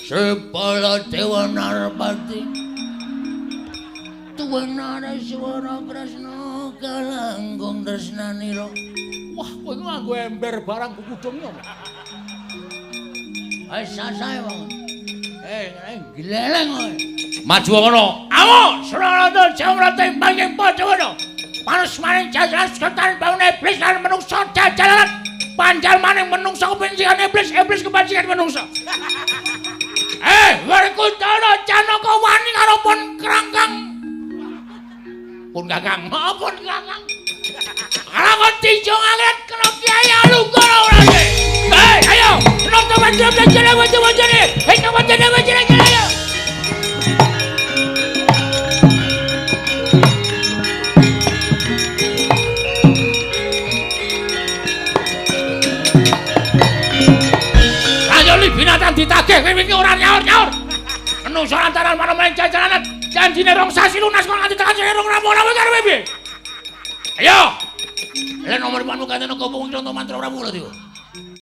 Sepala Dewa Narpati tuwenane swara Kresna kalangkung tresnanira. Wah, kowe nganggo ember barang kukudung yo. Wis sasae wong. Gleleng kowe. Maju ngono. Awo, Suralanta Jawrata banging Padhawana. Panes maning jajaran sekretaris bangun iblis lan menungso jajaran. Panjal maning menungso kepencingan iblis kepencingan menungso. Werkudara Janaka wani karo pun Krangkang. Pun Kakang, maupun Kakang. Ala tinjo ngalet kena Kyai Alungkara ora ge. Ayo, nonton wajah-wajahne. Ayo wajah-wajahne ayo. Binatang ditagih wingi ora nyaur-nyaur. Menungso lantaran marang jajaran janjine rong sasi lunas kok nganti tekan sing rong rampung karo piye? Ayo. Lah nomor panmu katene kok wong conto mantra ora mula iki.